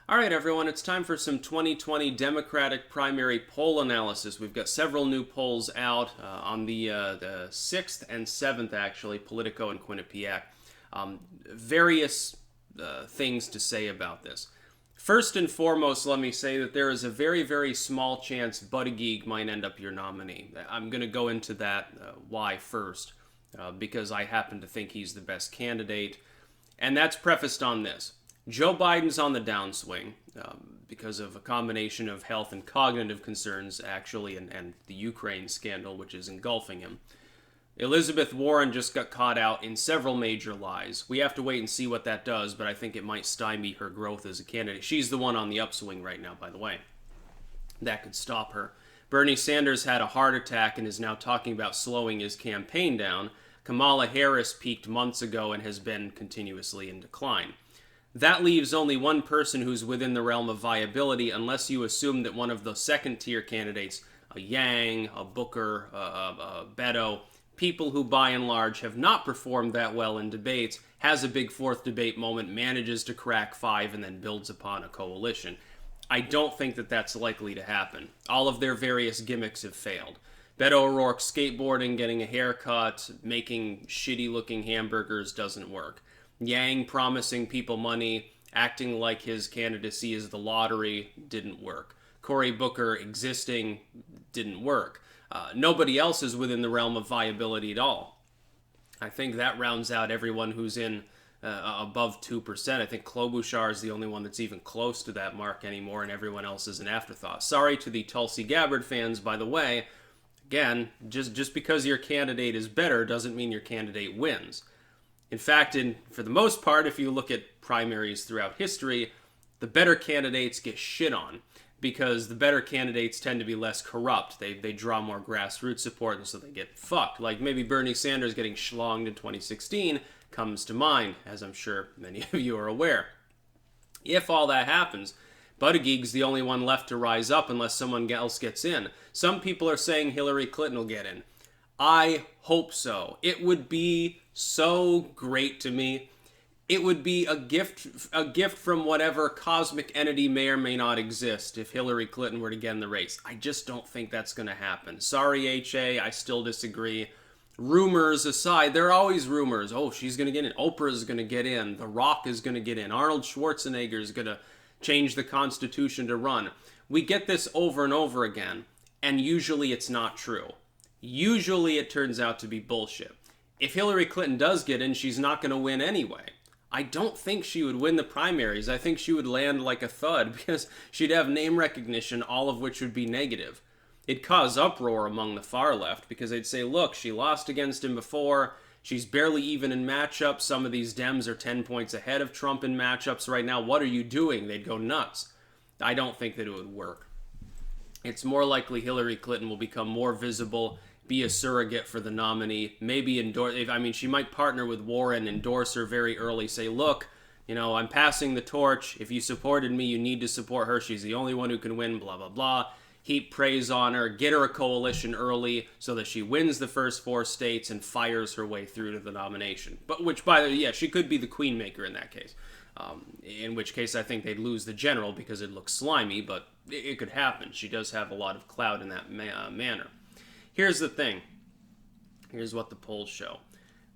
All right, everyone, it's time for some 2020 Democratic primary poll analysis. We've got several new polls out on the 6th and 7th, actually, Politico and Quinnipiac. Various things to say about this. First and foremost, let me say that there is a very, very small chance Buttigieg might end up your nominee. I'm going to go into that why first, because I happen to think he's the best candidate. And that's prefaced on this. Joe Biden's on the downswing because of a combination of health and cognitive concerns, actually, and the Ukraine scandal, which is engulfing him. Elizabeth Warren just got caught out in several major lies. We have to wait and see what that does, but I think it might stymie her growth as a candidate. She's the one on the upswing right now, by the way. That could stop her. Bernie Sanders had a heart attack and is now talking about slowing his campaign down. Kamala Harris peaked months ago and has been continuously in decline. That leaves only one person who's within the realm of viability, unless you assume that one of the second-tier candidates, a Yang, a Booker, a Beto, people who by and large have not performed that well in debates, has a big fourth debate moment, manages to crack 5, and then builds upon a coalition. I don't think that that's likely to happen. All of their various gimmicks have failed. Beto O'Rourke skateboarding, getting a haircut, making shitty-looking hamburgers doesn't work. Yang promising people money, acting like his candidacy is the lottery, didn't work. Cory Booker existing didn't work. Nobody else is within the realm of viability at all. I think that rounds out everyone who's in above 2%. I think Klobuchar is the only one that's even close to that mark anymore, and everyone else is an afterthought. Sorry to the Tulsi Gabbard fans, by the way. Again, just because your candidate is better doesn't mean your candidate wins. In fact, for the most part, if you look at primaries throughout history, the better candidates get shit on because the better candidates tend to be less corrupt. They draw more grassroots support, and so they get fucked. Like maybe Bernie Sanders getting schlonged in 2016 comes to mind, as I'm sure many of you are aware. If all that happens, Buttigieg's the only one left to rise up unless someone else gets in. Some people are saying Hillary Clinton will get in. I hope so. It would be so great to me. It would be a gift from whatever cosmic entity may or may not exist if Hillary Clinton were to get in the race. I just don't think that's going to happen. Sorry, HA, I still disagree. Rumors aside, there are always rumors. Oh, she's going to get in. Oprah's going to get in. The Rock is going to get in. Arnold Schwarzenegger is going to change the Constitution to run. We get this over and over again, and usually it's not true. Usually it turns out to be bullshit. If Hillary Clinton does get in, she's not going to win anyway. I don't think she would win the primaries. I think she would land like a thud because she'd have name recognition, all of which would be negative. It'd cause uproar among the far left because they'd say, look, she lost against him before. She's barely even in matchups. Some of these Dems are 10 points ahead of Trump in matchups right now. What are you doing? They'd go nuts. I don't think that it would work. It's more likely Hillary Clinton will become more visible, be a surrogate for the nominee, maybe endorse. She might partner with Warren, endorse her very early, say, look, I'm passing the torch. If you supported me, you need to support her. She's the only one who can win, blah, blah, blah. Heap praise on her, get her a coalition early so that she wins the first 4 states and fires her way through to the nomination. But which, by the way, she could be the queen maker in that case. In which case I think they'd lose the general because it looks slimy, but it could happen. She does have a lot of clout in that manner. Here's the thing. Here's what the polls show.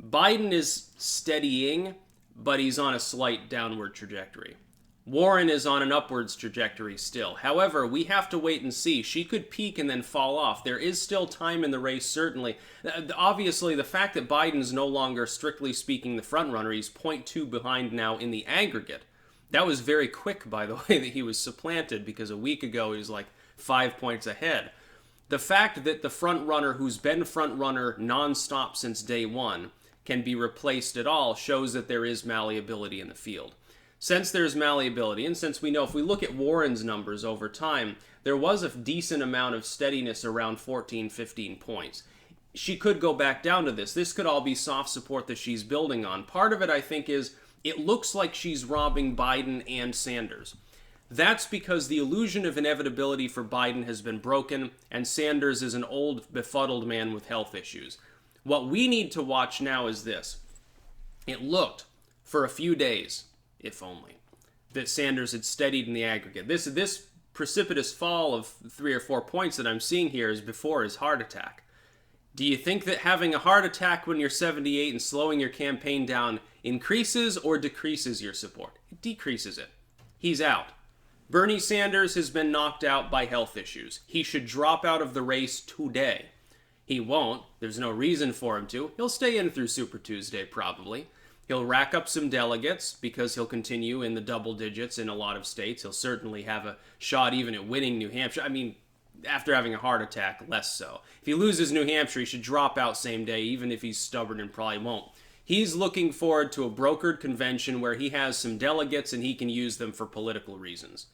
Biden is steadying, but he's on a slight downward trajectory. Warren is on an upwards trajectory still. However, we have to wait and see. She could peak and then fall off. There is still time in the race, certainly. Obviously, the fact that Biden's no longer, strictly speaking, the frontrunner, he's 0.2 behind now in the aggregate. That was very quick, by the way, that he was supplanted, because a week ago he was like 5 points ahead. The fact that the frontrunner who's been frontrunner nonstop since day one can be replaced at all shows that there is malleability in the field. Since there's malleability, and since we know if we look at Warren's numbers over time, there was a decent amount of steadiness around 14, 15 points. She could go back down to this. This could all be soft support that she's building on. Part of it, I think, is it looks like she's robbing Biden and Sanders. That's because the illusion of inevitability for Biden has been broken, and Sanders is an old, befuddled man with health issues. What we need to watch now is this. It looked, for a few days, if only, that Sanders had steadied in the aggregate. This precipitous fall of 3 or 4 points that I'm seeing here is before his heart attack. Do you think that having a heart attack when you're 78 and slowing your campaign down increases or decreases your support? It decreases it. He's out. Bernie Sanders has been knocked out by health issues. He should drop out of the race today. He won't. There's no reason for him to. He'll stay in through Super Tuesday, probably. He'll rack up some delegates because he'll continue in the double digits in a lot of states. He'll certainly have a shot even at winning New Hampshire. I mean, after having a heart attack, less so. If he loses New Hampshire, he should drop out same day, even if he's stubborn and probably won't. He's looking forward to a brokered convention where he has some delegates and he can use them for political reasons.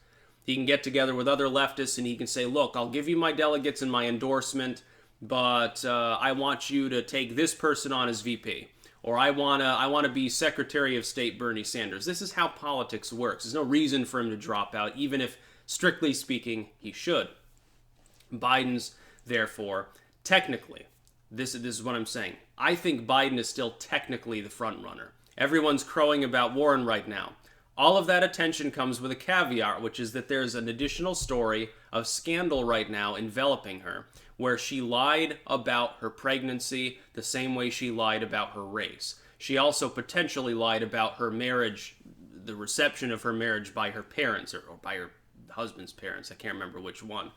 He can get together with other leftists and he can say, look, I'll give you my delegates and my endorsement, but I want you to take this person on as VP. Or I want to be Secretary of State Bernie Sanders. This is how politics works. There's no reason for him to drop out, even if, strictly speaking, he should. Biden's, therefore, technically, this is what I'm saying. I think Biden is still technically the front runner. Everyone's crowing about Warren right now. All of that attention comes with a caveat, which is that there's an additional story of scandal right now enveloping her, where she lied about her pregnancy the same way she lied about her race. She also potentially lied about her marriage, the reception of her marriage by her parents, or by her husband's parents. I can't remember which one.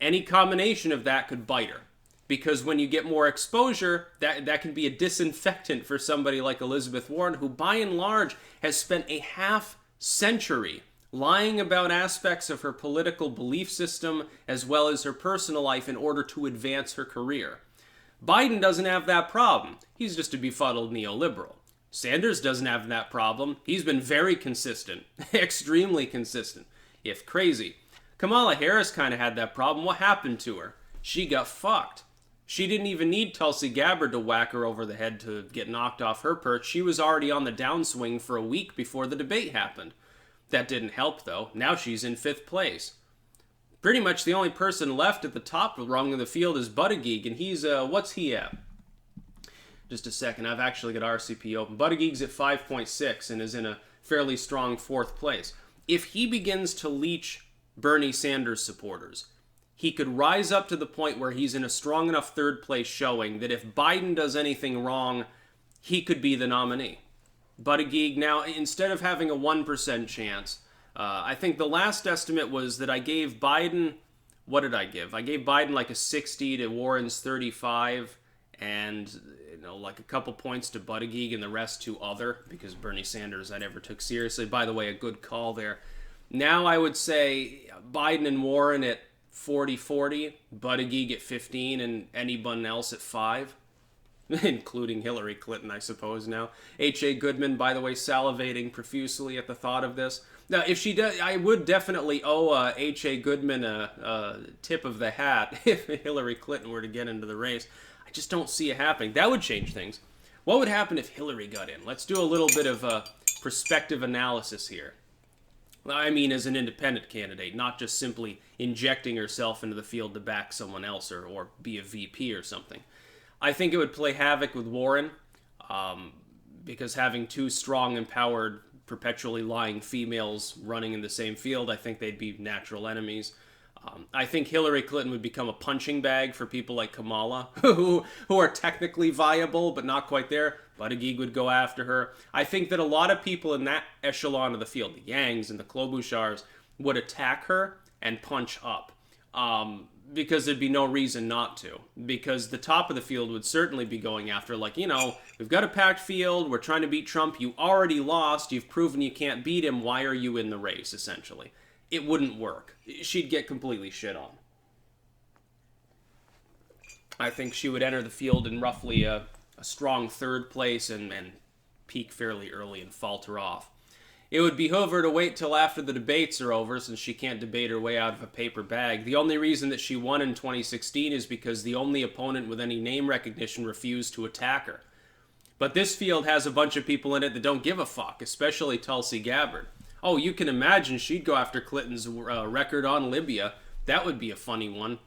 Any combination of that could bite her. Because when you get more exposure, that can be a disinfectant for somebody like Elizabeth Warren, who by and large has spent a half century lying about aspects of her political belief system as well as her personal life in order to advance her career. Biden doesn't have that problem. He's just a befuddled neoliberal. Sanders doesn't have that problem. He's been very consistent, extremely consistent, if crazy. Kamala Harris kind of had that problem. What happened to her? She got fucked. She didn't even need Tulsi Gabbard to whack her over the head to get knocked off her perch. She was already on the downswing for a week before the debate happened. That didn't help, though. Now she's in 5th place. Pretty much the only person left at the top rung of the field is Buttigieg, and he's, what's he at? Just a second, I've actually got RCP open. Buttigieg's at 5.6 and is in a fairly strong 4th place. If he begins to leech Bernie Sanders supporters, he could rise up to the point where he's in a strong enough 3rd place showing that if Biden does anything wrong, he could be the nominee. Buttigieg now, instead of having a 1% chance, I think the last estimate was that I gave Biden, what did I give? I gave Biden like a 60 to Warren's 35, and like a couple points to Buttigieg and the rest to other, because Bernie Sanders I never took seriously. By the way, a good call there. Now I would say Biden and Warren at 40-40, Buttigieg at 15, and anyone else at 5. Including Hillary Clinton, I suppose now. H.A. Goodman, by the way, salivating profusely at the thought of this. Now, if she does, I would definitely owe H.A. Goodman a tip of the hat if Hillary Clinton were to get into the race. I just don't see it happening. That would change things. What would happen if Hillary got in? Let's do a little bit of prospective analysis here. I mean, as an independent candidate, not just simply injecting herself into the field to back someone else or be a VP or something. I think it would play havoc with Warren, because having two strong, empowered, perpetually lying females running in the same field, I think they'd be natural enemies. I think Hillary Clinton would become a punching bag for people like Kamala, who are technically viable, but not quite there. Buttigieg would go after her. I think that a lot of people in that echelon of the field, the Yangs and the Klobuchars, would attack her and punch up. Because there'd be no reason not to. Because the top of the field would certainly be going after, like, we've got a packed field, we're trying to beat Trump, you already lost, you've proven you can't beat him, why are you in the race, essentially? It wouldn't work. She'd get completely shit on. I think she would enter the field in roughly a strong 3rd place and peak fairly early and falter off. It would behoove her to wait till after the debates are over, since she can't debate her way out of a paper bag. The only reason that she won in 2016 is because the only opponent with any name recognition refused to attack her. But this field has a bunch of people in it that don't give a fuck, especially Tulsi Gabbard. Oh, you can imagine she'd go after Clinton's record on Libya. That would be a funny one.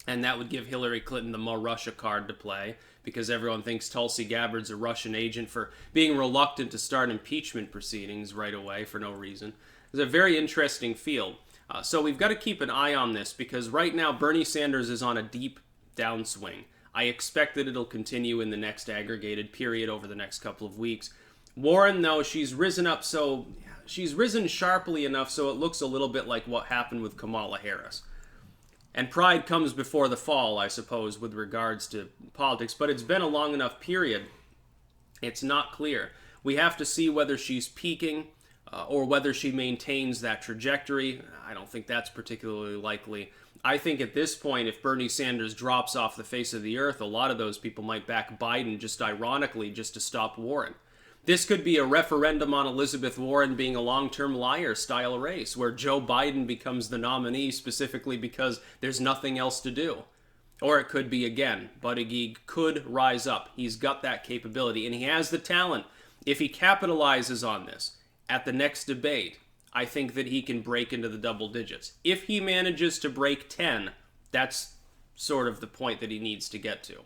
And that would give Hillary Clinton the more Russia card to play, because everyone thinks Tulsi Gabbard's a Russian agent for being reluctant to start impeachment proceedings right away for no reason. It's a very interesting field. So we've got to keep an eye on this, because right now Bernie Sanders is on a deep downswing. I expect that it'll continue in the next aggregated period over the next couple of weeks. Warren, though, she's risen sharply enough so it looks a little bit like what happened with Kamala Harris. And pride comes before the fall, I suppose, with regards to politics, but it's been a long enough period. It's not clear. We have to see whether she's peaking or whether she maintains that trajectory. I don't think that's particularly likely. I think at this point, if Bernie Sanders drops off the face of the earth, a lot of those people might back Biden just ironically just to stop Warren. This could be a referendum on Elizabeth Warren being a long-term liar style race where Joe Biden becomes the nominee specifically because there's nothing else to do. Or it could be, again, Buttigieg could rise up. He's got that capability, and he has the talent. If he capitalizes on this at the next debate, I think that he can break into the double digits. If he manages to break 10, that's sort of the point that he needs to get to.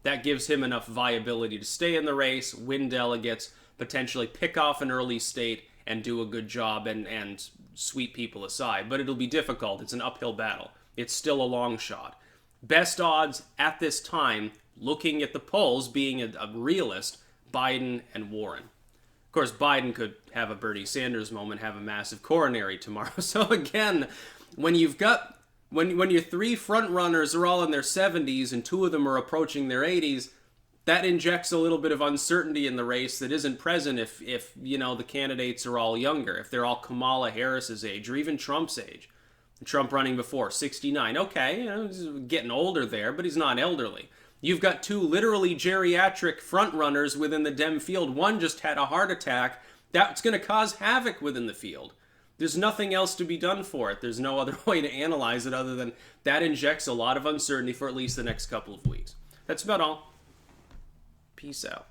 That gives him enough viability to stay in the race, win delegates, potentially pick off an early state, and do a good job and sweep people aside. But it'll be difficult. It's an uphill battle. It's still a long shot. Best odds at this time, looking at the polls, being a realist, Biden and Warren. Of course, Biden could have a Bernie Sanders moment, have a massive coronary tomorrow. So again, when you've got when your three front runners are all in their 70s and two of them are approaching their 80s, that injects a little bit of uncertainty in the race that isn't present if you know the candidates are all younger, if they're all Kamala Harris's age or even Trump's age. Trump running before 69. Okay, you know, he's getting older there, but he's not elderly. You've got two literally geriatric front runners within the Dem field. One just had a heart attack. That's going to cause havoc within the field. There's nothing else to be done for it. There's no other way to analyze it other than that injects a lot of uncertainty for at least the next couple of weeks. That's about all. Peace out.